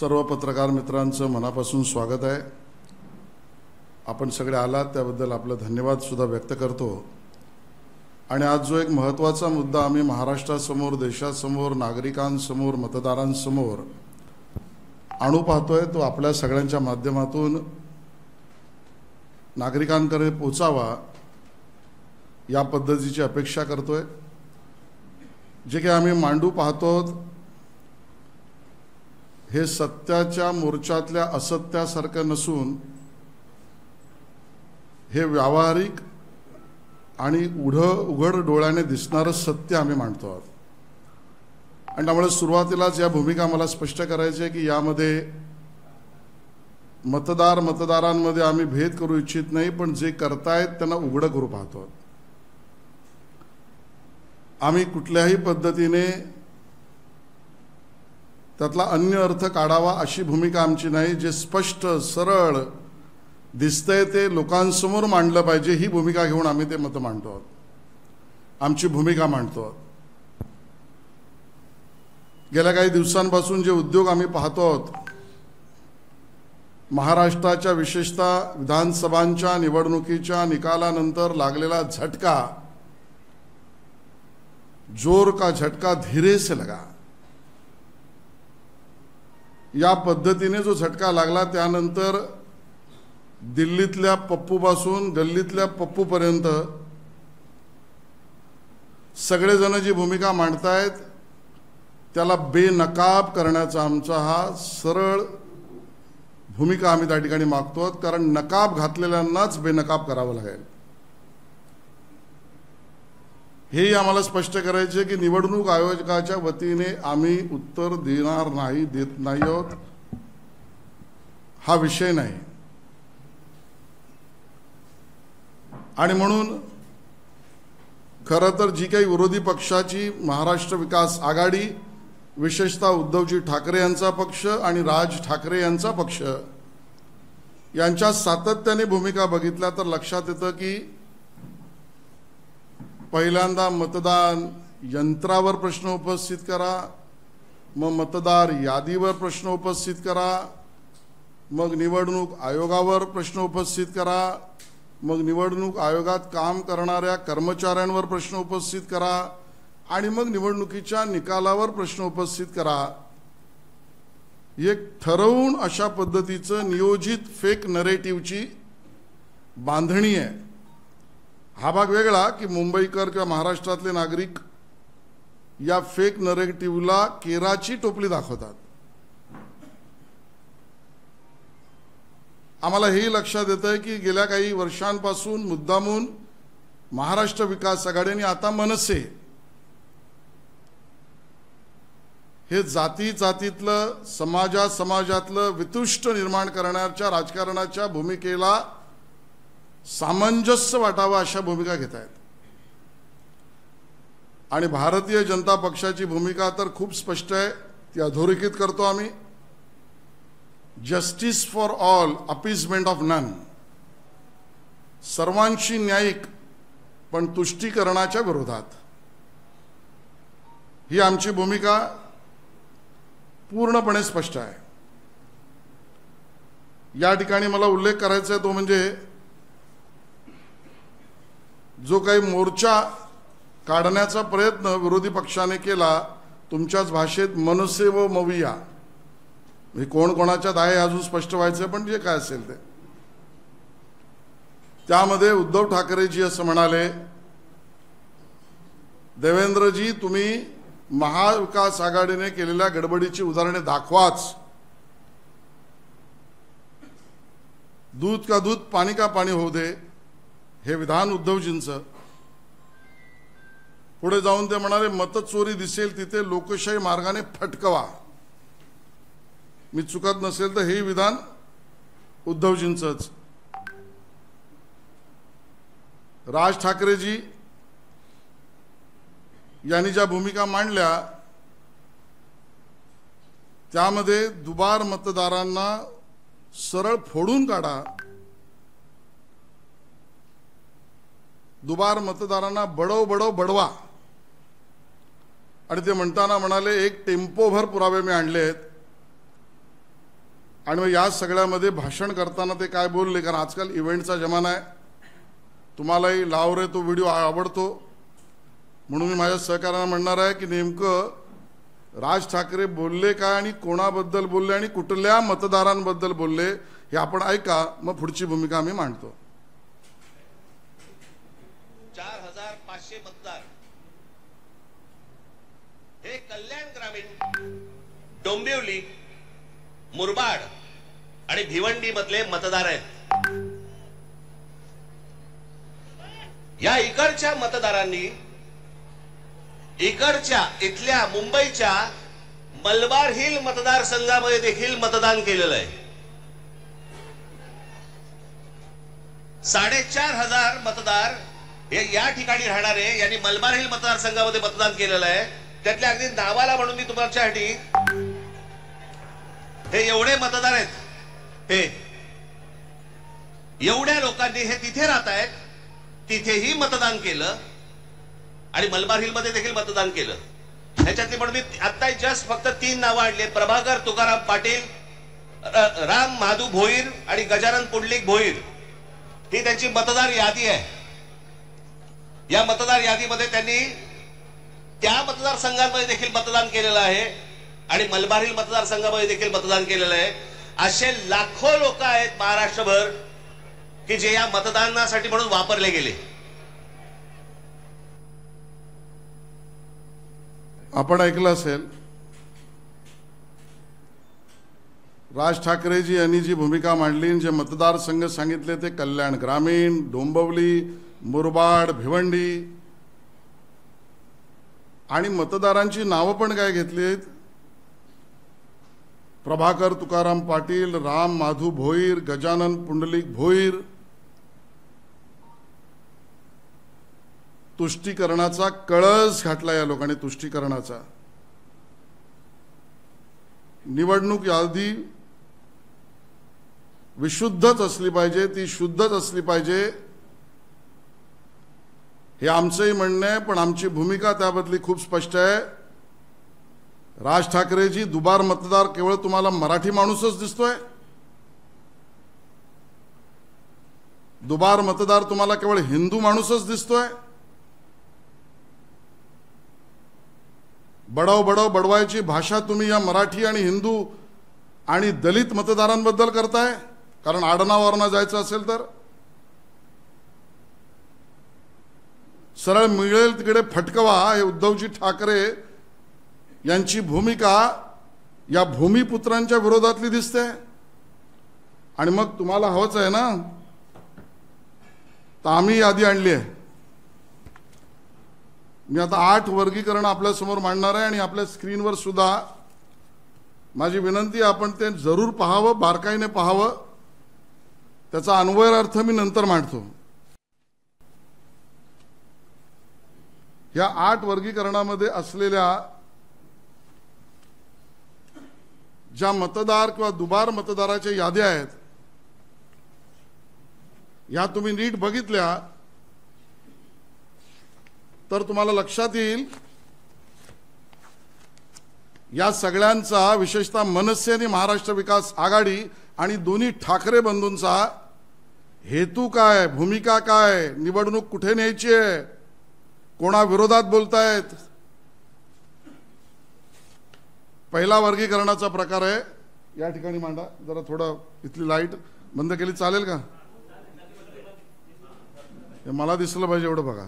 सर्व पत्रकार मित्रांचं मनापासून स्वागत आहे। आपण सगळे आलात त्याबद्दल आपलं धन्यवाद सुद्धा व्यक्त करतो। आणि आज जो एक महत्त्वाचा मुद्दा आम्ही महाराष्ट्रासमोर, देशासमोर, नागरिकांसमोर, मतदारांसमोर आणू पाहतोय तो आपल्या सगळ्यांच्या माध्यमातून नागरिकांकडे पोचावा या पद्धतीची अपेक्षा करतोय। जे की आम्ही मांडू पाहतो हे सत्याच्या मोर्चातल्या असत्यासारखं नसून हे व्यावहारिक आणि उघड डोळ्याने दिसणारं सत्य आम्ही मांडतो आहोत। आणि त्यामुळे सुरुवातीलाच या भूमिका मला स्पष्ट करायची आहे की यामध्ये मतदारांमध्ये आम्ही भेद करू इच्छित नाही, पण जे करतायत त्यांना उघड करू पाहतो। आम्ही कुठल्याही पद्धतीने त्यातला अन्य अर्थ काढावा अशी भूमिका आमची नाही। जे स्पष्ट सरळ दिसतंय ते लोकांसमोर मांडलं पाहिजे ही भूमिका घेऊन आम्ही ते मत मांडतो आहोत, आमची भूमिका मांडतो आहोत। गेल्या काही दिवसांपासून जे उद्योग आम्ही पाहतो आहोत, महाराष्ट्राच्या विशेषतः विधानसभांच्या निवडणुकीच्या निकालानंतर लागलेला झटका, जोर का झटका धीरे से लगा, या पद्धतीने जो झटका लागला त्यानंतर दिल्लीतल्या पप्पूपासून गल्लीतल्या पप्पूपर्यंत सगळेजण जी भूमिका मांडतायत त्याला बेनकाब करण्याचा आमचा हा सरळ भूमिका आम्ही त्या ठिकाणी मागतो। कारण नकाब घातलेल्यांनाच बेनकाब करावं लागेल हे आम्हाला स्पष्ट करायचे की निवडणूक आयोगाच्या वतीने आम्ही उत्तर देणार नाही, देत नाही आहोत, हा विषय नाही। आणि म्हणून खरं तर जी काही विरोधी पक्षाची महाराष्ट्र विकास आघाडी, विशेषतः उद्धवजी ठाकरे यांचा पक्ष आणि राज ठाकरे यांचा पक्ष यांच्या सातत्याने भूमिका बघितल्या तर लक्षात येतं की पहिल्यांदा मतदान यंत्रावर प्रश्न उपस्थित करा, मग मतदार यादीवर प्रश्न उपस्थित करा, मग निवडणूक आयोगावर प्रश्न उपस्थित करा, मग निवडणूक आयोगात काम करणाऱ्या कर्मचाऱ्यांवर प्रश्न उपस्थित करा आणि मग निवडणुकीच्या निकालावर प्रश्न उपस्थित करा। एक ठरवून अशा पद्धतीचं नियोजित फेक नरेटिव्हची बांधणी आहे। हा भाग वेगळा की मुंबईकर किंवा महाराष्ट्रातले नागरिक या फेक नरेटिव्हला केराची टोपली दाखवतात। आम्हाला हे लक्षात येतंय की गेल्या काही वर्षांपासून मुद्दामून महाराष्ट्र विकास आघाडीने आता मनसे हे जातीतलं समाजातलं वितुष्ट निर्माण करण्याच्या राजकारणाच्या भूमिकेला सामंजस्य वाटावा अशा भूमिका घेत आहेत। आणि भारतीय जनता पक्षाची भूमिका तर खूप स्पष्ट आहे, ती अधोरेखित करतो आम्ही। Justice for all, appeasement of none, सर्वांशी न्यायिक पण तुष्टीकरणाच्या विरोधात ही आमची भूमिका पूर्णपणे स्पष्ट आहे। या ठिकाणी मला उल्लेख करायचा आहे तो म्हणजे जो काही मोर्चा काढण्याचा प्रयत्न विरोधी पक्षाने केला तुमच्याच भाषेत मनसे व मविया, हे कोण कोणाच्यात आहे अजून स्पष्ट व्हायचं, पण जे काय असेल ते, त्यामध्ये उद्धव ठाकरेजी असं म्हणाले, देवेंद्रजी तुम्ही महाविकास आघाडीने केलेल्या गडबडीची उदाहरणे दाखवाच, दूध का दूध पाणी का पाणी होऊ दे, हे विधान उद्धवजींचं। पुढे जाऊन ते म्हणाले मतचोरी दिसेल तिथे लोकशाही मार्गाने फटकवा, मी चुकत नसेल तर हे विधान उद्धवजींचंच। राज ठाकरेजी यांनी ज्या भूमिका मांडल्या त्यामध्ये दुबार मतदारांना सरळ फोडून काढा, दुबार मतदारांना बडव बडवा, आणि ते म्हणताना म्हणाले एक टेम्पोभर पुरावे मी आणले आहेत आणि मग या सगळ्यामध्ये भाषण करताना ते काय बोलले, कारण आजकाल इव्हेंटचा जमाना आहे, तुम्हालाही लाव रे तो व्हिडिओ आवडतो, म्हणून मी माझ्या सहकार्यांना म्हणणार आहे की नेमकं राज ठाकरे बोलले काय आणि कोणाबद्दल बोलले आणि कुठल्या मतदारांबद्दल बोलले हे आपण ऐका, मग पुढची भूमिका आम्ही मांडतो. 4500 मतदार हे कल्याण ग्रामीण, डोंबिवली, मुरबाड आणि भिवंडी मधले मतदार आहेत. या इकडच्या मतदारांनी इथल्या मुंबईच्या मलबार हिल मतदारसंघामध्ये देखील मतदान केलेलं आहे. 4500 मतदार हे या ठिकाणी राहणारे यांनी मलबार हिल मतदारसंघामध्ये मतदान केलेलं आहे. त्यातल्या अगदी नावाला म्हणून मी तुमच्यासाठी हे एवढे मतदार आहेत, हे एवढ्या लोकांनी हे तिथे राहत आहेत, तिथेही मतदान केलं आणि मलबार हिल मध्ये देखील मतदान केलं. ह्याच्यातली पण मी आता जस्ट फक्त 3 नावं आणली. प्रभाकर तुकाराम पाटील, राम महादू भोईर आणि गजानन पुंडलिक भोईर ही त्यांची मतदार यादी आहे. या मतदार यादीमध्ये त्यांनी त्या मतदारसंघांमध्ये देखील मतदान केलेलं आहे आणि मलबार हिल मतदारसंघामध्ये देखील मतदान केलेलं आहे. असे लाखो लोक आहेत महाराष्ट्रभर की जे या मतदानासाठी म्हणून वापरले गेले. आपण ऐकलं असेल राज ठाकरेजी यांनी जी भूमिका मांडली, जे मतदारसंघ सांगितले ते कल्याण ग्रामीण, डोंबिवली, मुरबाड, भिवंडी आणि मतदारांची नावं पण काय घेतलीत. प्रभाकर तुकाराम पाटील, राम माधू भोईर, गजानन पुंडलिक भोईर. तुष्टीकरणाचा कळस घातला या लोकांनी. तुष्टीकरणाचा निवडणूक यादी विशुद्धच असली पाहिजे, ती शुद्धच असली पाहिजे हे आमचंही म्हणणं आहे. पण आमची भूमिका त्याबद्दली खूप स्पष्ट आहे. राज ठाकरेजी, दुबार मतदार केवळ तुम्हाला मराठी माणूसच दिसतोय? दुबार मतदार तुम्हाला केवळ हिंदू माणूसच दिसतोय? बडव बडव बडवायची भाषा तुम्ही या मराठी आणि हिंदू आणि दलित मतदारांबद्दल करताय? कारण आडनावावरनं जायचं असेल तर सरळ मिळेल तिकडे फटकवा. हे उद्धवजी ठाकरे यांची भूमिका या भूमिपुत्रांच्या विरोधातली दिसते. आणि मग तुम्हाला हवंच आहे ना, तर आम्ही यादी आणली आहे. मी आता 8 वर्गीकरण आपल्यासमोर मांडणार आहे आणि आपल्या स्क्रीनवर सुद्धा माझी विनंती आहे आपण ते जरूर पाहावं, बारकाईने पाहावं. त्याचा अन्वय अर्थ मी नंतर मांडतो. या 8 वर्गीकरणामध्ये असलेल्या ज्या मतदार किंवा दुबार मतदाराच्या याद्या आहेत, या तुम्ही नीट बघितल्या तर तुम्हाला लक्षात येईल या सगळ्यांचा, विशेषतः मनसे आणि महाराष्ट्र विकास आघाडी आणि दोन्ही ठाकरे बंधूंचा हेतू काय, भूमिका काय, निवडणूक कुठे न्यायची आहे, कोणा विरोधात बोलतायत. पहिला वर्गीकरणाचा प्रकार आहे, या ठिकाणी मांडा जरा. थोडं इथली लाईट बंद केली चालेल का? हे मला दिसलं पाहिजे एवढं बघा.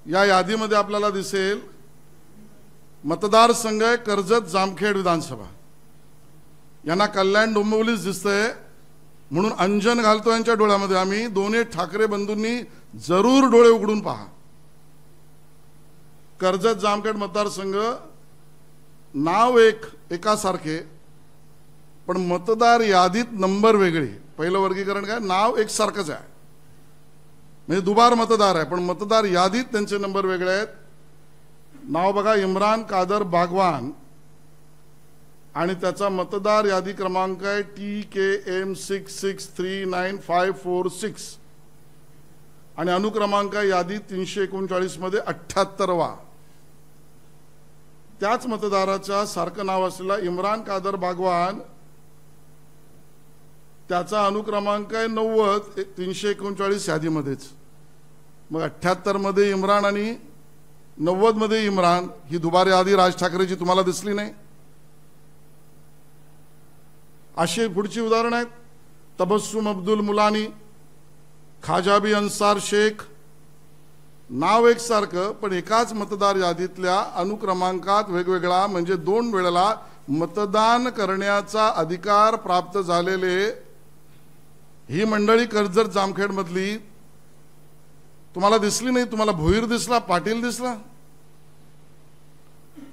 या यादीमध्ये आपल्याला दिसेल मतदारसंघ आहे कर्जत जामखेड विधानसभा. यांना कल्याण डोंबिवलीच दिसतंय म्हणून अंजन घालतो यांच्या डोळ्यामध्ये आम्ही. दोन्ही ठाकरे बंधूंनी जरूर डोळे उघडून पहा. कर्जत जामखेड मतदारसंघ नाव एकासारखे पण मतदार यादीत नंबर वेगळे. पहिलं वर्गीकरण काय, नाव एकसारखंच आहे म्हणजे दुबार मतदार आहे, पण मतदार यादीत त्यांचे नंबर वेगळे आहेत. नाव बघा, इम्रान कादर बागवान आणि त्याचा मतदार यादी क्रमांक आहे TKM 66394546 आणि अनुक्रमांक यादी 339 मध्ये 78वा. त्याच मतदाराचा सारखं नाव असलेला इम्रान कादर बागवान, त्याचा अनुक्रमांक आहे 90 339 यादीमध्येच. मग 78 मध्ये इम्रान आणि 90 मध्ये इम्रान, ही दुबारी यादी राज ठाकरेची तुम्हाला दिसली नाही? अशी पुढची उदाहरण आहेत. तबस्सुम अब्दुल मुलानी, खाजाबी अन्सार शेख, नाव एकसारखं पण एकाच मतदार यादीतल्या अनुक्रमांकात वेगवेगळा, म्हणजे 2 वेळेला मतदान करण्याचा अधिकार प्राप्त झालेले ही मंडळी कर्जत जामखेड मधली तुम्हाला दिसली नाही? तुम्हाला भोईर दिसला, पाटील दिसला?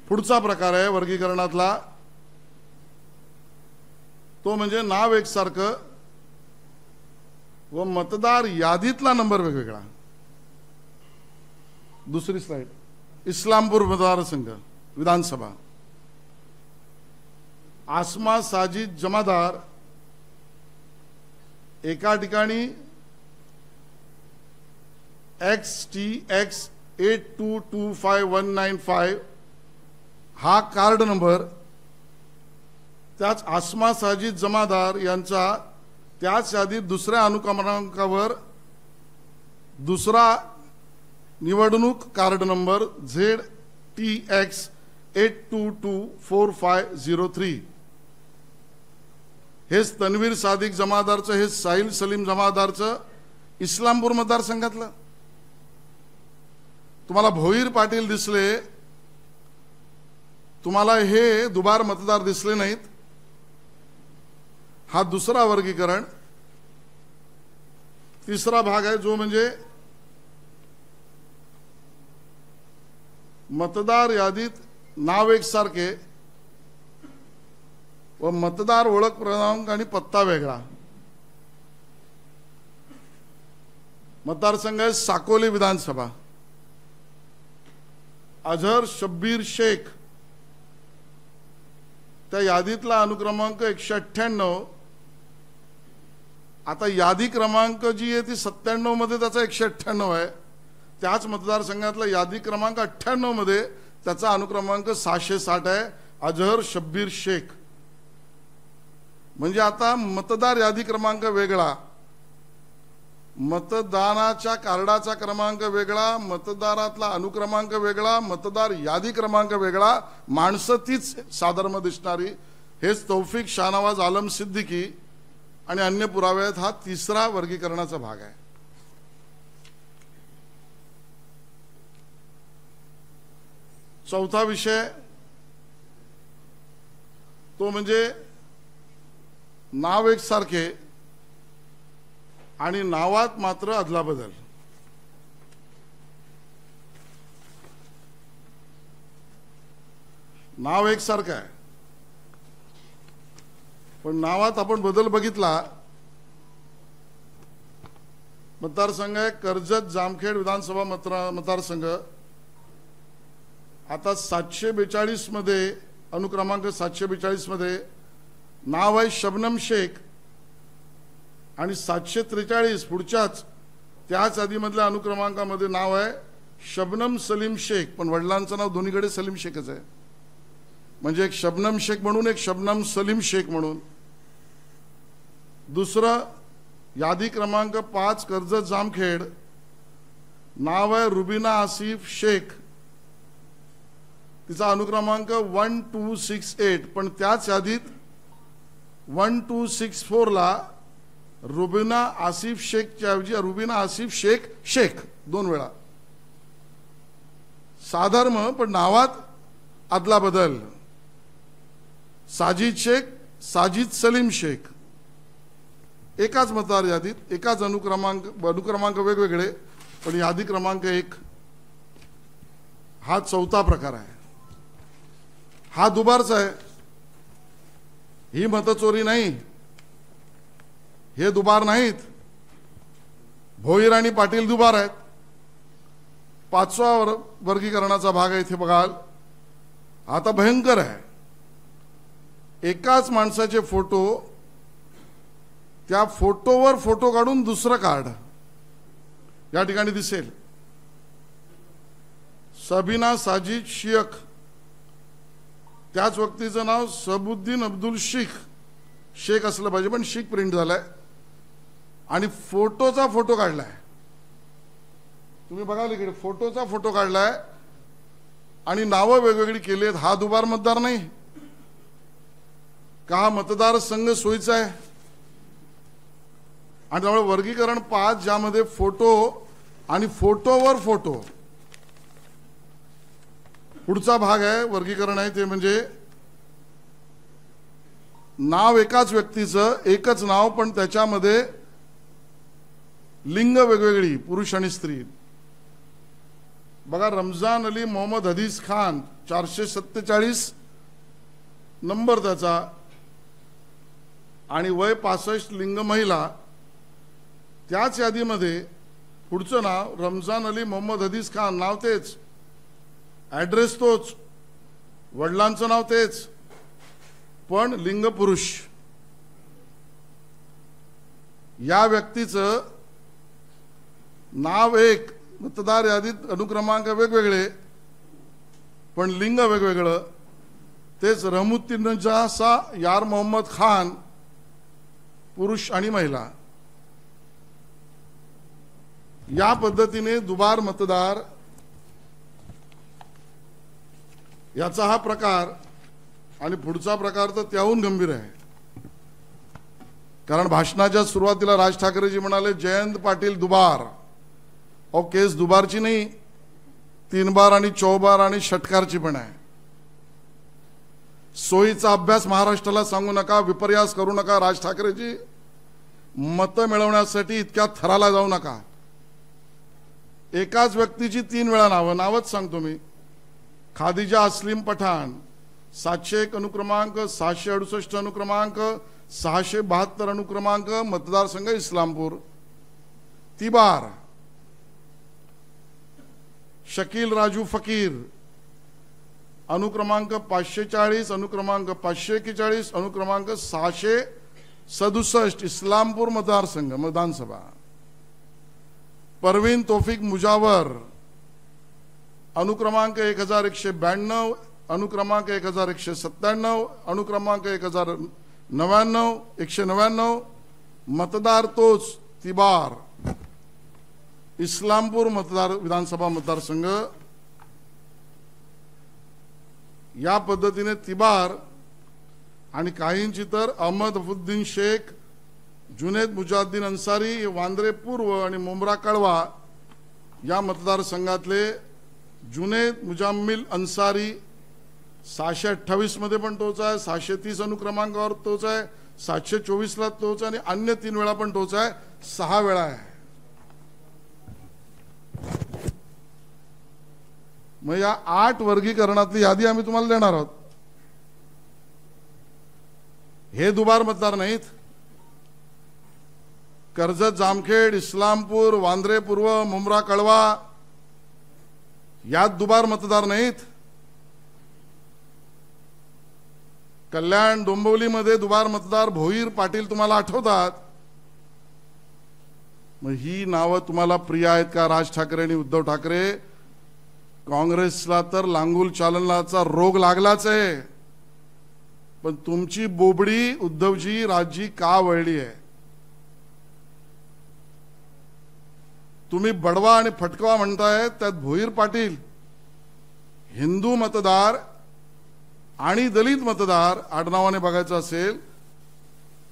पुढचा प्रकार आहे वर्गीकरणातला, तो म्हणजे नाव एकसारखं व मतदार यादीतला नंबर वेगवेगळा. दुसरी स्लाइड. इस्लामपूर मतदारसंघ विधानसभा, आसमा साजिद जमादार एका ठिकाणी XTX 8225,195 हा कार्ड नंबर, त्याच आसमा साजिद जमादार यांचा त्याच यादीत दुसऱ्या अनुक्रमांकावर दुसरा निवडणूक कार्ड नंबर ZTX 8224503. हेच तन्वीर सादिक जमादारचं, हे साहिल सलीम जमादारचं इस्लामपूर मतदारसंघातलं. तुम्हाला भोईर पाटील दिसले, तुम्हाला हे दुबार मतदार दिसले नाहीत. हा दुसरा वर्गीकरण. तिसरा भाग आहे जो म्हणजे मतदार यादीत नाव एकसारखे व मतदार ओळख क्रमांक आणि पत्ता वेगळा. मतदारसंघ आहे साकोली विधानसभा, अझहर शब्बीर शेख, त्या यादीतला अनुक्रमांक 198. आता यादी क्रमांक जी आहे ती 97 मध्ये त्याचा 198 आहे. त्याच मतदारसंघातला यादी क्रमांक 98 मध्ये त्याचा अनुक्रमांक 660 आहे, अझहर शब्बीर शेख. म्हणजे आता मतदार यादी क्रमांक वेगळा, मतदानाच्या कार्डाचा क्रमांक वेगळा, मतदारातला अनुक्रमांक वेगळा, मतदार यादी क्रमांक वेगळा, माणसं तीच साधर्म दिसणारी. हेच तौफिक शाहनवाज आलम सिद्दीकी आणि अन्य पुरावे आहेत. हा तिसरा वर्गीकरणाचा भाग आहे. चौथा विषय तो म्हणजे नाव एकसारखे आणि नावात मात्र अदलाबदल. नाव एकसारखं आहे पण नावात आपण बदल बघितला. मतदारसंघ आहे कर्जत जामखेड विधानसभा मतदारसंघ. आता 742 मध्ये अनुक्रमांक 742 मध्ये नाव आहे शबनम शेख आणि 743 पुढच्याच त्याच यादीमधल्या अनुक्रमांकामध्ये नाव आहे शबनम सलीम शेख, पण वडिलांचं नाव दोन्हीकडे सलीम शेखच आहे. म्हणजे एक शबनम शेख म्हणून, एक शबनम सलीम शेख म्हणून. दुसरं यादी क्रमांक 5 कर्जत जामखेड, नाव आहे रुबीना आसिफ शेख, तिचा अनुक्रमांक 1268, पण त्याच यादीत 1264 ला रुबीना आसिफ शेखच्या ऐवजी रुबीना आसिफ शेख शेख 2 वेळा. साधर्म पण नावात अदला बदल. साजिद शेख, साजिद सलीम शेख, एकाच मतदार यादीत एकाच अनुक्रमांक वेगवेगळे पण यादी क्रमांक 1. हा चौथा प्रकार आहे. हा दुबारचा आहे. ही मतचोरी नाही, हे दुबार नाहीत. भोईर आणि पाटील दुबार आहेत. 5वा वर्गीकरणाचा भाग आहे. इथे बघाल आता भयंकर आहे. एकाच माणसाचे फोटो, त्या फोटोवर फोटो काढून दुसरं कार्ड या ठिकाणी दिसेल. सबीना साजिद शेख त्याच व्यक्तीचं नाव सबुद्दीन अब्दुल शेख शेख असलं पाहिजे, पण शेख प्रिंट झालाय आणि फोटोचा फोटो काढलाय. तुम्ही बघाल इकडे फोटोचा फोटो काढलाय आणि नावं वेगवेगळी केली आहेत. हा दुबार मतदार नाही का? हा मतदार संघ सोयीचा आहे. आणि त्यामुळे वर्गीकरण 5 ज्यामध्ये फोटो आणि फोटोवर फोटो, पुढचा भाग आहे वर्गीकरण आहे ते म्हणजे नाव एकाच व्यक्तीचं, एकच नाव पण त्याच्यामध्ये लिंग वेगवेगळी, पुरुष आणि स्त्री. बघा, रमजान अली मोहम्मद हदीस खान 447 नंबर त्याचा आणि वय 65, लिंग महिला. त्याच यादीमध्ये पुढचं नाव रमजान अली मोहम्मद हदीस खान, नाव तेच, ॲड्रेस तोच, वडिलांचं नाव तेच, पण लिंग पुरुष. या व्यक्तीचं नाव एक, मतदार यादीत अनुक्रमांक वेगवेगळे पण लिंग वेगवेगळं. तेच रहमुद्दीनचा यार मोहम्मद खान, पुरुष आणि महिला. या पद्धतीने दुबार मतदार याचा हा प्रकार. आणि पुढचा प्रकार तर त्याहून गंभीर आहे, कारण भाषणाच्या सुरुवातीला राज ठाकरेजी म्हणाले जयंत पाटील दुबार. अहो, केस दुबारची नाही, 3 बार आणि 4 बार आणि षटकारची पण आहे. सोयीचा अभ्यास महाराष्ट्राला सांगू नका, विपर्यास करू नका. राज ठाकरेजी मतं मिळवण्यासाठी इतक्या थराला जाऊ नका. एकाच व्यक्तीची 3 वेळा नावच सांगतो मी. खादिजा अस्लीम पठाण 701 अनुक्रमांक, 668 अनुक्रमांक, 672 अनुक्रमांक, मतदारसंघ इस्लामपूर. तिबार शकील राजू फकीर अनुक्रमांक 540, अनुक्रमांक 541, अनुक्रमांक 667, इस्लामपूर मतदारसंघ विधानसभा. परवीन तौफिक मुजावर अनुक्रमांक 1192, अनुक्रमांक 1197, अनुक्रमांक 1099, 199, मतदार तोच, तिबार, इस्लामपूर विधानसभा मतदारसंघ. या पद्धतीने तिबार आणि काहींची तर अहमद अफुद्दीन शेख, जुनेद मुजाद्दीन अन्सारी, वांद्रे पूर्व आणि मुंब्रा कळवा या मतदारसंघातले जुनेद मुजाम्मिल अन्सारी 628 मध्ये पण तोच आहे, 630 अनुक्रमांकावर तोच आहे, 724 ला तोच आणि अन्य 3 वेळा पण तोच आहे, 6 वेळा आहे. मग या 8 वर्गीकरणातली यादी आम्ही तुम्हाला देणार आहोत. हे दुबार मतदार नाहीत. कर्जत जामखेड, इस्लामपूर, वांद्रे पूर्व, मुंब्रा कळवा यात दुबार मतदार नाहीत. कल्याण डोंबिवलीमध्ये दुबार मतदार भोईर पाटील तुम्हाला आठवतात. मग ही नावं तुम्हाला प्रिय आहेत का? राज ठाकरे आणि उद्धव ठाकरे. काँग्रेसला तर लांगुल चालनाचा रोग लागलाच आहे, पण तुमची बोबडी उद्धवजी राजजी का वळली आहे? तुम्ही बडवा आणि फटकवा म्हणताय, त्यात भोईर पाटील हिंदू मतदार आणि दलित मतदार आडनावाने बघायचं असेल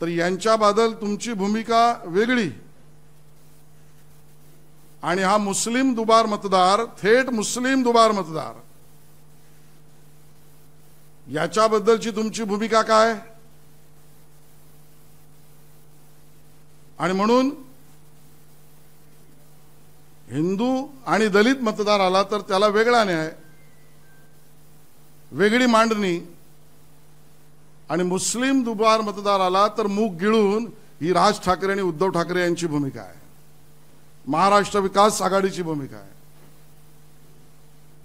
तर यांच्याबद्दल तुमची भूमिका वेगळी. आणि हा मुस्लिम दुबार मतदार, थेट मुस्लिम दुबार मतदार, याच्याबद्दलची तुमची भूमिका काय? आणि म्हणून हिंदू आणि दलित मतदार आला तर त्याला वेगळा न्याय, वेगळी मांडणी. आणि मुस्लिम दुबार मतदार आला तर मूग गिळून ही राज ठाकरे आणि उद्धव ठाकरे यांची भूमिका आहे, महाराष्ट्र विकास आघाडीची भूमिका आहे.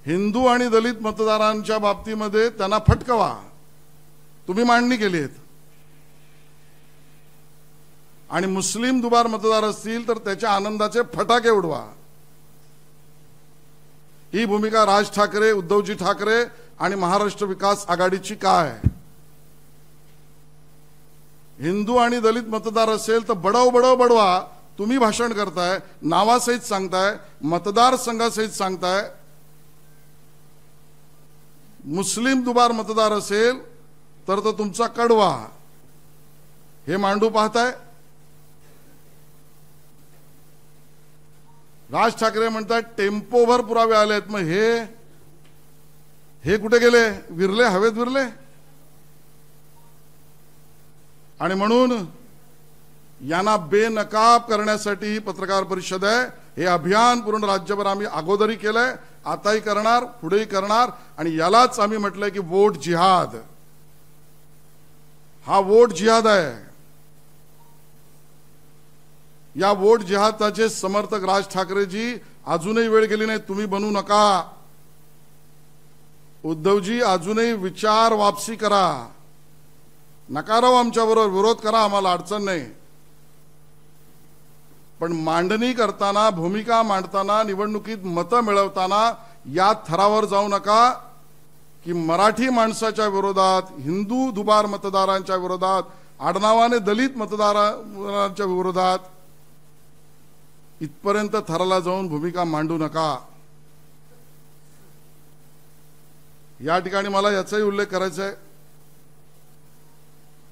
हिंदू आणि दलित मतदारांच्या बाबतीमध्ये त्यांना फटकवा, तुम्ही मांडणी केली आहेत. आणि मुस्लिम दुबार मतदार असतील तर त्याच्या आनंदाचे फटाके उडवा. ही भूमिका राज ठाकरे, उद्धवजी ठाकरे आणि महाराष्ट्र विकास आघाडीची काय? हिंदू आणि दलित मतदार असेल तर बडव बडव बडवा. तुम्ही भाषण करताय, नावासहित सांगताय, मतदारसंघासहित सांगताय. मुस्लिम दुबार मतदार असेल तर तो तुमचा कडवा. हे मांडू पाहताय. राज ठाकरे म्हणतात टेम्पोभर पुरावे आलेत. मग हे कुठे गेले? विरले, हवेत विरले. आणि म्हणून यांना बेनकाब करण्यासाठी ही पत्रकार परिषद आहे. हे अभियान पूर्ण राज्यभर आम्ही अगोदरही केलंय, आताही करणार, पुढेही करणार. आणि यालाच आम्ही म्हटलंय की वोट जिहाद. हा वोट जिहाद आहे. या वोट जिहादाचे समर्थक राज ठाकरेजी, अजूनही वेळ गेली नाही, तुम्ही बनू नका. उद्धवजी अजूनही विचार वापसी करा. नका राहू आमच्याबरोबर, विरोध करा, आम्हाला अडचण नाही. पण मांडणी करताना, भूमिका मांडताना, निवडणुकीत मतं मिळवताना या थरावर जाऊ नका की मराठी माणसाच्या विरोधात, हिंदू दुबार मतदारांच्या विरोधात, आडनावाने दलित मतदारांच्या विरोधात इथपर्यंत थराला जाऊन भूमिका मांडू नका. या ठिकाणी मला याचाही उल्लेख करायचा आहे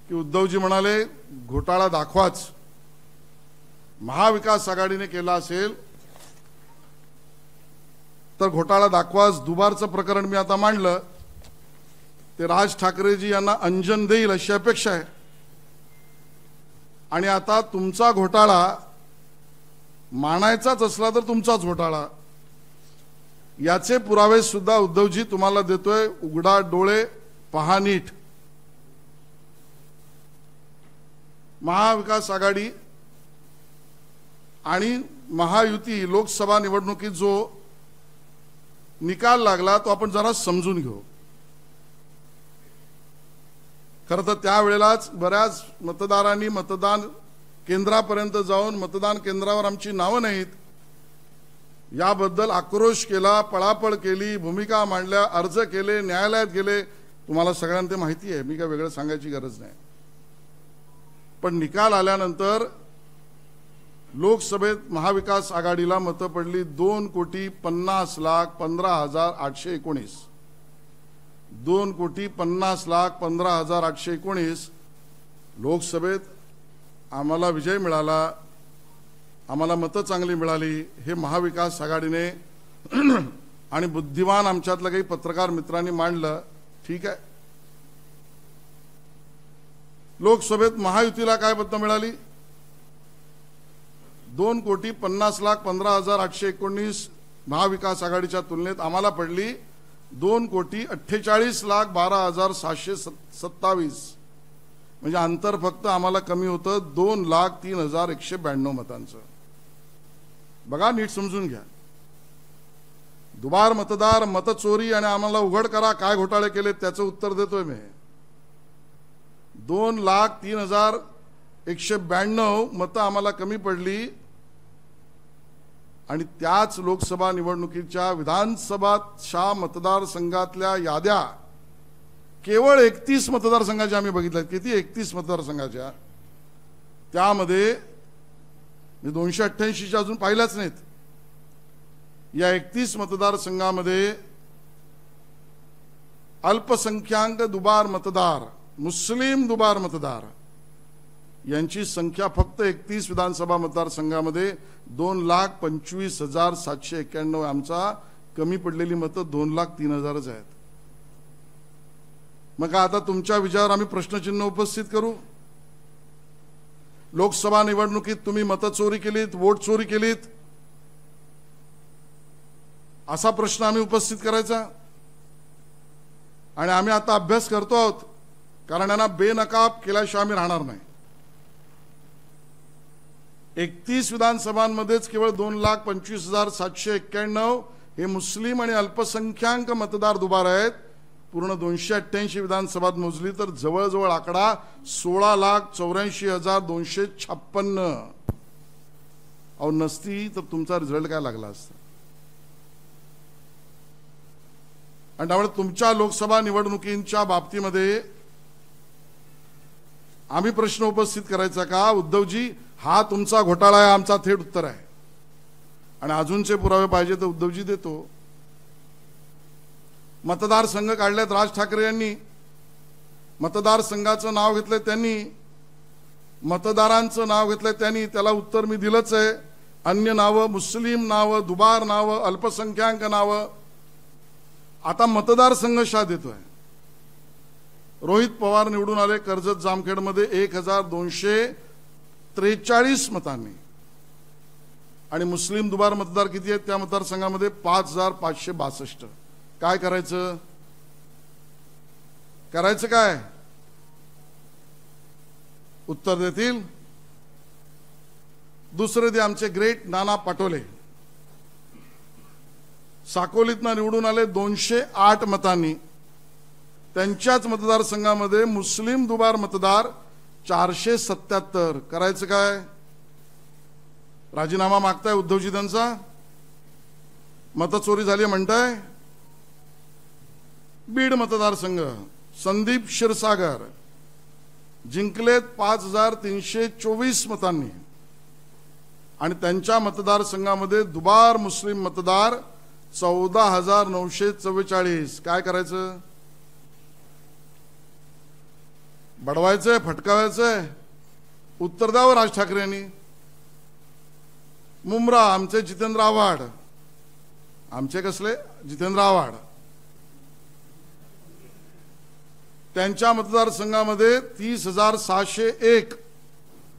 की उद्धवजी म्हणाले घोटाळा दाखवाच. महाविकास आघाडीने केला असेल तर घोटाळा दाखवाच. दुबारचं प्रकरण मी आता मांडलं ते राज ठाकरेजी यांना अंजन देईल अशी अपेक्षा आहे. आणि आता तुमचा घोटाळा मानायचाच असला तर तुमचाच घोटाळा. याचे पुरावे सुद्धा उद्धवजी तुम्हाला देतोय. उघडा डोळे, पहा नीट. महाविकास आघाडी आणि महायुती लोकसभा निवडणुकीत जो निकाल लागला तो आपण जरा समजून घेऊ. खरं तर त्यावेळेलाच बऱ्याच मतदारांनी मतदान केंद्रापर्यंत जाऊन मतदान केंद्रावर आमची नावं नाहीत याबद्दल आक्रोश केला, पळापळ केली, भूमिका मांडल्या, अर्ज केले, न्यायालयात गेले. तुम्हाला सगळ्यांना ते माहिती आहे, मी काय वेगळं सांगायची गरज नाही. पण निकाल आल्यानंतर लोकसभेत महाविकास आघाडीला मतं पडली 2,50,15,819. 2,50,15,819 लोकसभेत आम्हाला विजय मिळाला. आम्हाला मतं चांगली मिळाली. हे महाविकास आघाडीने आणि बुद्धिमान आमच्यातल्या काही पत्रकार मित्रांनी मांडलं. ठीक आहे. लोकसभेत महायुतीला काय मतं मिळाली? 2,50,15,819 महाविकास आघाडीच्या तुलनेत आम्हाला पडली 2,48,12,627. म्हणजे अंतर फक्त आम्हाला कमी होतं 2,03,192 मतांचं. बघा, नीट समजून घ्या. दुबार मतदार, मतचोरी आणि आम्हाला उघड करा काय घोटाळे केले त्याचं उत्तर देतोय मी. 2,03,192 मतं आम्हाला कमी पडली. आणि त्याच लोकसभा निवडणुकीच्या विधानसभा मतदारसंघातल्या याद्या केवळ 31 मतदारसंघाच्या आम्ही बघितल्या. किती? 31 मतदारसंघाच्या. त्यामध्ये मी 288च्या अजून पाहिल्याच नाहीत. या 31 मतदारसंघामध्ये अल्पसंख्याक दुबार मतदार, मुस्लिम दुबार मतदार यांची संख्या फक्त 31 विधानसभा मतदारसंघामध्ये 2,25,791. आमचा कमी पडलेली मतं 2,03,000 आहेत. मग आता तुमच्या विचारावर आम्ही प्रश्नचिन्ह उपस्थित करू? लोकसभा निवडणुकीत तुम्ही मतचोरी केलीत, वोट चोरी केलीत असा प्रश्न आम्ही उपस्थित करायचा? आणि आम्ही आता अभ्यास करतो आहोत, कारण यांना बेनकाब केल्याशिवाय आम्ही राहणार नाही. 31 विधानसभांमध्येच केवळ 2,25,791 हे मुस्लिम आणि अल्पसंख्याक मतदार दुबार आहेत. पूर्ण 288 विधानसभात मोजली तर जवळजवळ आकडा 16,84,256. अहो, नसती तर तुमचा रिझल्ट काय लागला असता? आणि त्यामुळे तुमच्या लोकसभा निवडणुकींच्या बाबतीमध्ये आम्ही प्रश्न उपस्थित करायचा का? उद्धवजी, हा तुमचा घोटाळा आहे, आमचा थेट उत्तर आहे. आणि अजूनचे पुरावे पाहिजे तर उद्धवजी देतो. मतदारसंघ काढलेत राज ठाकरे यांनी, मतदारसंघाचं नाव घेतलंय त्यांनी, मतदारांचं नाव घेतलंय त्यांनी. त्याला उत्तर मी दिलंच आहे. अन्य नावं, मुस्लिम नावं, दुबार नावं, अल्पसंख्याक नावं. आता मतदारसंघ शा देतोय. रोहित पवार निवडून आले कर्जत जामखेडमध्ये 1243 मतांनी. आणि मुस्लिम दुबार मतदार किती आहेत त्या मतदारसंघामध्ये? 5562. काय करायचं? करायचं काय? उत्तर देतील. दुसरे ते आमचे ग्रेट नाना पाटोले साकोलीतनं निवडून आले 208 मतांनी. त्यांच्याच मतदारसंघामध्ये मुस्लिम दुबार मतदार 477. करायचं काय? राजीनामा मागताय उद्धवजी त्यांचा? मतचोरी झाली म्हणताय? बीड मतदारसंघ संदीप क्षीरसागर जिंकलेत 5324 मतांनी. आणि त्यांच्या मतदारसंघामध्ये दुबार मुस्लिम मतदार 14944. काय करायचं? बडवायचंय, फटकावायचंय? उत्तर द्यावं राज ठाकरे यांनी. मुंब्रा आमचे जितेंद्र आव्हाड. आमचे कसले? जितेंद्र आव्हाड. त्यांच्या मतदारसंघामध्ये 30,601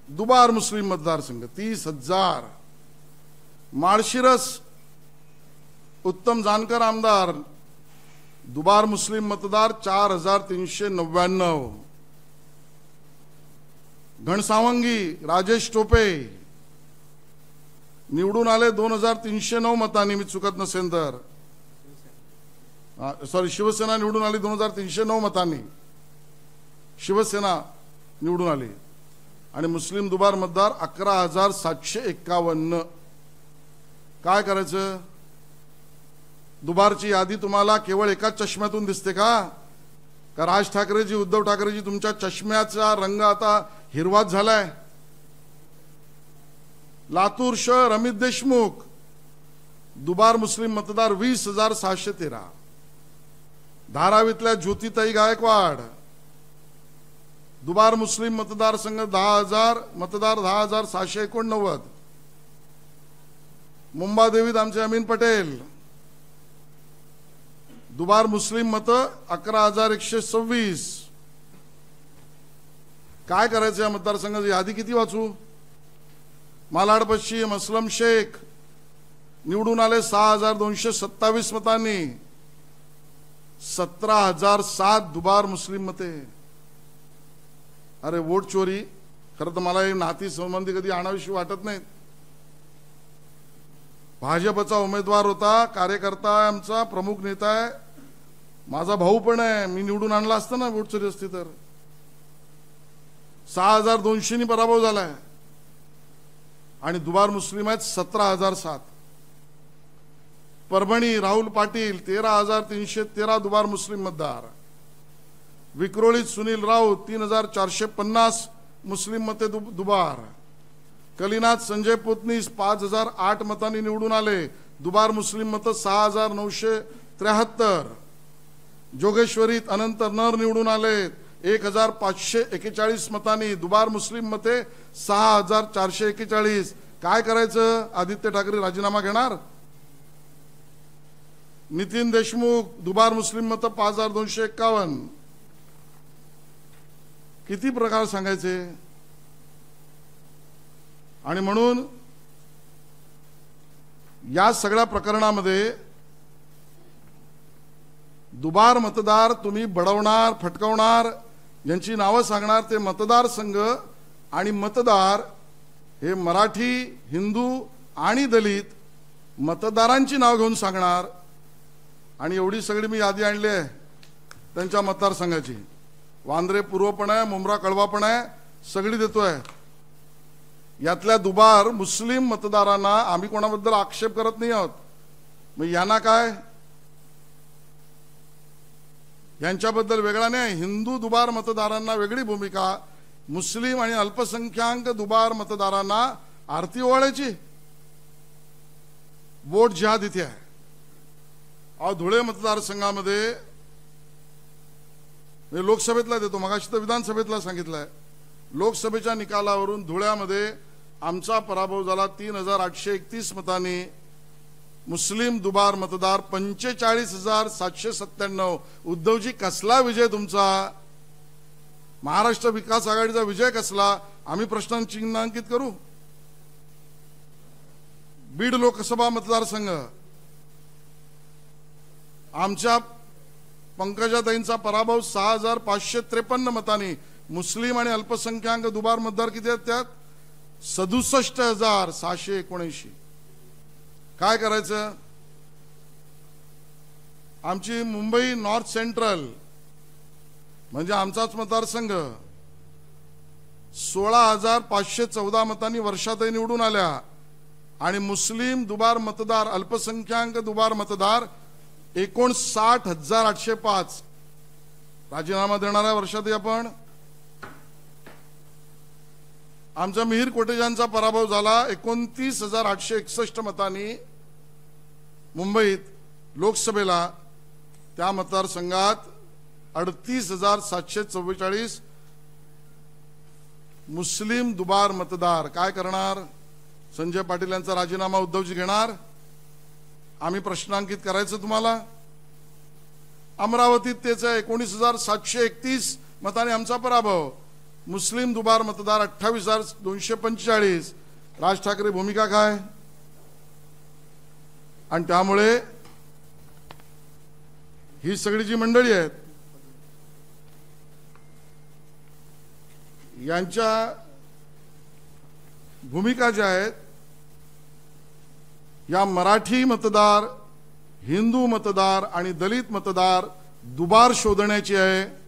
दुबार मुस्लिम मतदारसंघ 30,000. माळशिरस उत्तम जानकर आमदार दुबार मुस्लिम मतदार 4399. घनसावंगी राजेश टोपे निवडून आले 2309 मतांनी, मी चुकत नसेल तर. सॉरी, शिवसेना निवडून आली 2309 मतांनी. शिवसेना निवडून आली. आणि मुस्लिम दुबार मतदार 11,751. काय करायचं? दुबारची यादी तुम्हाला केवळ एकाच चष्म्यातून दिसते का? का राज ठाकरेजी, उद्धव ठाकरेजी तुमच्या चष्म्याचा रंग आता हिरवाच झालाय? लातूर शहर अमित देशमुख दुबार मुस्लिम मतदार 20,613. धारावीतल्या ज्योतिताई गायकवाड दुबार मुस्लिम मतदारसंघ 10,000 मतदार 10,789. मुंबादेवीत आमचे अमीन पटेल दुबार मुस्लिम मत 11,126. काय करायचं या मतदारसंघाची यादी किती वाचू? मालाड पश्चिम असलम शेख निवडून आले 6,227 मतांनी. 17,007 दुबार मुस्लिम मते. अरे वोट चोरी. खरं तर मला हे नाती संबंधी कधी आणावीशी वाटत नाहीत. भाजपचा उमेदवार होता, कार्यकर्ता आहे, आमचा प्रमुख नेता आहे, माझा भाऊ पण आहे. मी निवडून आणला असता ना वोट चोरी असती तर. 6,200 पराभव झालाय. आणि दुबार मुस्लिम आहेत 17,007. परभणी राहुल पाटील 13,313 दुबार मुस्लिम मतदार. विक्रोळीत सुनील राऊत 3,450 मुस्लिम मते दुबार. कलिनाथ संजय पोतनीस 5,008 मतांनी निवडून आले. दुबार मुस्लिम मत 6,973. जोगेश्वरीत अनंत नर निवडून आले 1,541 मतांनी. दुबार मुस्लिम मते 6,441. काय करायचं? आदित्य ठाकरे राजीनामा घेणार? नितीन देशमुख दुबार मुस्लिम मत 5,251. किती प्रकार सांगायचे? आणि म्हणून या सगळ्या प्रकरणामध्ये दुबार मतदार तुम्ही बडवणार, फटकवणार, यांची नावं सांगणार. ते मतदारसंघ आणि मतदार हे मराठी, हिंदू आणि दलित मतदारांची नाव घेऊन सांगणार. आणि एवढी सगळी मी यादी आणली आहे त्यांच्या मतदारसंघाची. वांद्रे पूर्व पण आहे, मुंब्रा कळवा पण आहे, सगळी देतोय. यातल्या दुबार मुस्लिम मतदारांना आम्ही कोणाबद्दल आक्षेप करत नाही आहोत. मग यांना काय? यांच्याबद्दल वेगळा नाही, हिंदू दुबार मतदारांना वेगळी भूमिका, मुस्लिम आणि अल्पसंख्याक दुबार मतदारांना आरती ओवाळायची. वोट जिहाद इथे आहे. अहो, धुळे मतदारसंघामध्ये मी लोकसभेतला देतो, मगाशी तर विधानसभेतला सांगितलंय. लोकसभेच्या निकालावरून धुळ्यामध्ये आमचा पराभव झाला 3831 मतांनी. मुस्लिम दुबार मतदार 45,797. उद्धवजी, कसला विजय तुमचा? महाराष्ट्र विकास आघाडीचा विजय कसला? आम्ही प्रश्न चिन्हांकित करू. बीड लोकसभा मतदारसंघ, आमच्या पंकजाताईंचा पराभव 6,553 मतांनी. मुस्लिम आणि अल्पसंख्याक दुबार मतदार किती आहेत त्यात? 67,679. काय करायचं? आमची मुंबई नॉर्थ सेंट्रल म्हणजे आमचाच मतदारसंघ 16,514 मतांनी वर्षाताई निवडून आल्या. आणि मुस्लिम दुबार मतदार, अल्पसंख्याक दुबार मतदार 59,805. राजीनामा देणार आहे वर्षाताई आपण. आमचा मिहीर कोटेजांचा पराभव झाला 29,861 मतांनी मुंबईत लोकसभेला. त्या मतदारसंघात 38,744 मुस्लिम दुबार मतदार. काय करणार? संजय पाटील यांचा राजीनामा उद्धवजी घेणार. आम्ही प्रश्नांकित करायचं तुम्हाला. अमरावतीत तेच आहे, 19,731 मतांनी आमचा पराभव. मुस्लिम दुबार मतदार 28,245. राज ठाकरे भूमिका काय? आणि त्यामुळे ही सगळी जी मंडळी आहेत यांच्या भूमिका ज्या आहेत, या मराठी मतदार, हिंदू मतदार आणि दलित मतदार दुबार शोधण्याची आहे.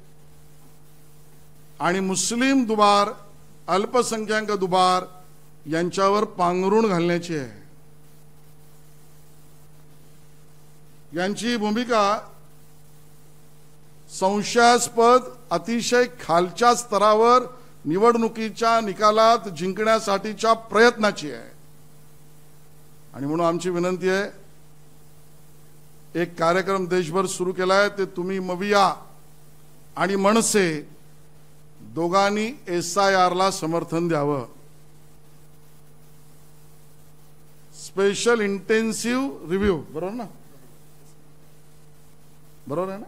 आणि मुस्लिम दुबार, अल्पसंख्याक दुबार यांच्यावर पांघरुण घालण्याची आहे. यांची भूमिका संशयास्पद, अतिशय खालच्या स्तरावर निवडणुकीच्या निकालात जिंकण्यासाठीच्या प्रयत्नाची आहे. आणि म्हणून आमची विनंती आहे, एक कार्यक्रम देशभर सुरू केला आहे, ते तुम्ही मविया आणि मनसे दोघांनी SIR ला समर्थन द्यावं. स्पेशल इंटेन्सिव्ह रिव्ह्यू, बरोबर ना? बरोबर आहे ना?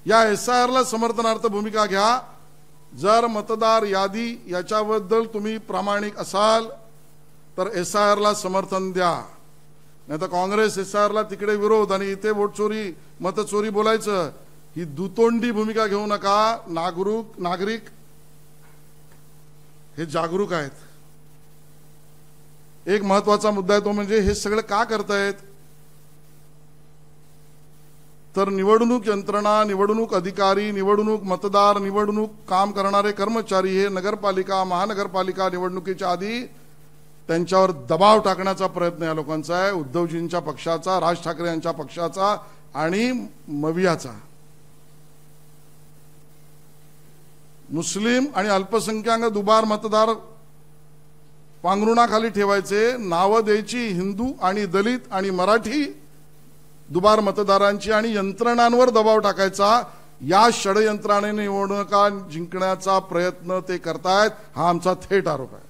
या SIR ला समर्थनार्थ भूमिका घ्या. जर मतदार यादी याच्याबद्दल तुम्ही प्रामाणिक असाल तर SIR ला समर्थन द्या. नाही तर काँग्रेस SIR ला तिकडे विरोध आणि इथे वोट चोरी, मतचोरी बोलायचं, ही दुतोंडी भूमिका घेऊ नका. नागरिक हे जागरूक आहेत. एक महत्वाचा मुद्दा आहे, तो म्हणजे हे सगळं का करतायत? तर निवडणूक यंत्रणा, निवडणूक अधिकारी, निवडणूक मतदार, निवडणूक काम करणारे कर्मचारी हे नगरपालिका, महानगरपालिका निवडणुकीच्या आधी त्यांच्यावर दबाव टाकण्याचा प्रयत्न या लोकांचा आहे. उद्धवजींच्या पक्षाचा, राज ठाकरे यांच्या पक्षाचा आणि मवियाचा. मुस्लिम आणि अल्पसंख्याक दुबार मतदार पांघरुणाखाली ठेवायचे, नावं द्यायची हिंदू आणि दलित आणि मराठी दुबार मतदारांची आणि यंत्रणांवर दबाव टाकायचा. या षडयंत्राने निवडणुका जिंकण्याचा प्रयत्न ते करतायत, हा आमचा थेट आरोप आहे.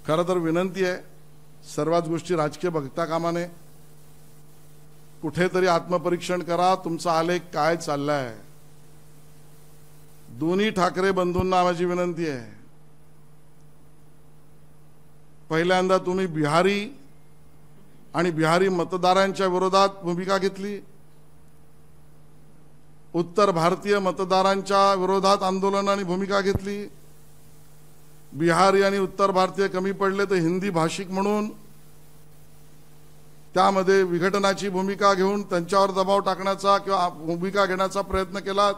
खरं तर विनंती आहे, सर्वच गोष्टी राजकीय बघता कामा नये. कुठेतरी आत्मपरीक्षण करा, तुमचा आलेख काय चाललाय. दोन्ही ठाकरे बंधूंना माझी विनंती आहे, पहिल्यांदा तुम्ही बिहारी आणि बिहारी मतदारांच्या विरोधात भूमिका घेतली, उत्तर भारतीय मतदारांच्या विरोधात आंदोलन आणि भूमिका घेतली. बिहारी आणि उत्तर भारतीय कमी पडले तर हिंदी भाषिक म्हणून त्यामध्ये विघटनाची भूमिका घेऊन त्यांच्यावर दबाव टाकण्याचा किंवा भूमिका घेण्याचा प्रयत्न केलात.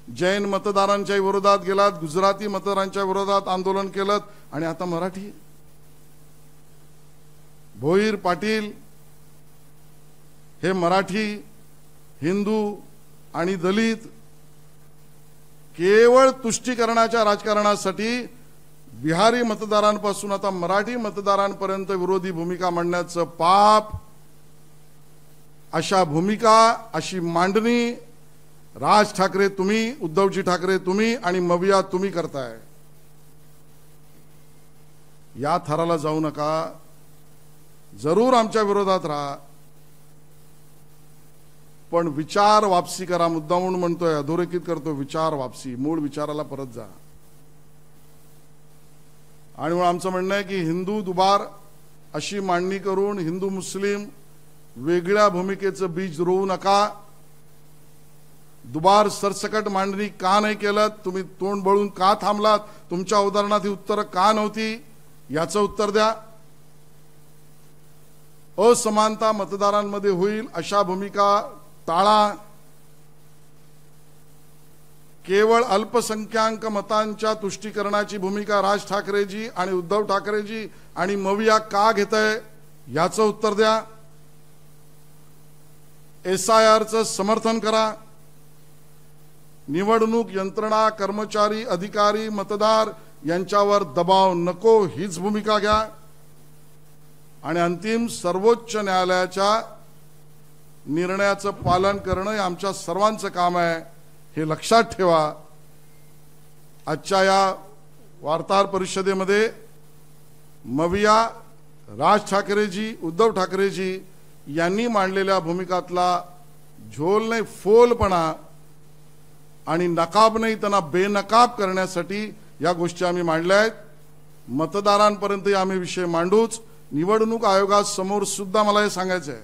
जैन मतदारांच्या विरोधात गेलात, गुजराती मतदारांच्या विरोधात आंदोलन केलं आणि आता मराठी. भोईर पाटील हे मराठी, हिंदू आणि दलित केवळ तुष्टीकरणाच्या राजकारणासाठी बिहारी मतदारांपासून आता मराठी मतदारांपर्यंत विरोधी भूमिका मांडण्याचं पाप, अशा भूमिका, अशी मांडणी राज ठाकरे तुम्ही, उद्धवजी ठाकरे तुम्ही आणि मविया तुम्ही करताय. या थराला जाऊ नका. जरूर आमच्या विरोधात राहा, पण विचार वापसी करा. मुद्दा म्हणून म्हणतोय, अधोरेखित करतो, विचार वापसी, मूळ विचाराला परत जा. आणि म्हणून आमचं म्हणणं आहे की हिंदू दुबार अशी मांडणी करून हिंदू मुस्लिम वेगळ्या भूमिकेचं बीज रोवू नका. दुबार सरसकट मांडणी का नाही केलं? तुम्ही तोंड बळून का थांबलात? तुमच्या उदाहरणात ही उत्तरं का नव्हती? याचं उत्तर द्या. असमानता मतदारांमध्ये होईल अशा भूमिका टाळा. केवळ अल्पसंख्याक मतांच्या तुष्टीकरणाची भूमिका राज ठाकरेजी आणि उद्धव ठाकरेजी आणि मविया का घेताय याचं उत्तर द्या. SIRचं समर्थन करा. निवडणूक यंत्रणा, कर्मचारी, अधिकारी, मतदार यांच्यावर दबाव नको हीच भूमिका घ्या. आणि अंतिम सर्वोच्च न्यायालयाच्या निर्णयाचं पालन करणं हे आमच्या सर्वांचं काम आहे, हे लक्षात ठेवा. आजच्या या वार्ताहर परिषदेमध्ये मविया, राज ठाकरेजी, उद्धव ठाकरेजी यांनी मांडलेल्या भूमिकातला झोल नाही फोलपणा आणि नकाब नाही त्यांना बेनकाब करण्यासाठी या गोष्टी आम्ही मांडल्या आहेत. मतदारांपर्यंत आम्ही विषय मांडूच. निवडणूक आयोगासमोर सुद्धा मला हे सांगायचं आहे.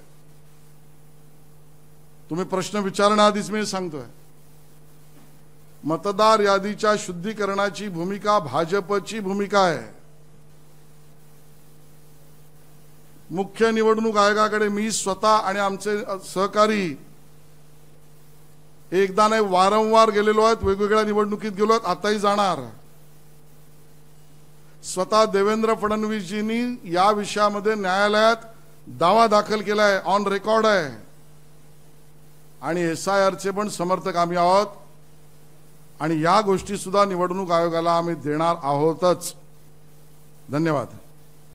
तुम्ही प्रश्न विचारण्याआधीच मी सांगतोय, मतदार यादीच्या शुद्धीकरणाची भूमिका भाजपची भूमिका आहे. मुख्य निवडणूक आयोगाकडे मी स्वतः आणि आमचे सहकारी एकदा नाही वारंवार गेलेलो आहेत. वेगवेगळ्या निवडणुकीत गेलो आहेत, आताही जाणार. स्वतः देवेंद्र फडणवीसजींनी या विषयामध्ये न्यायालयात दावा दाखल केलाय, ऑन रेकॉर्ड आहे. आणि SIRचे पण समर्थक आम्ही आहोत आणि या गोष्टी सुद्धा निवडणूक आयोगाला आम्ही देणार आहोतच. धन्यवाद.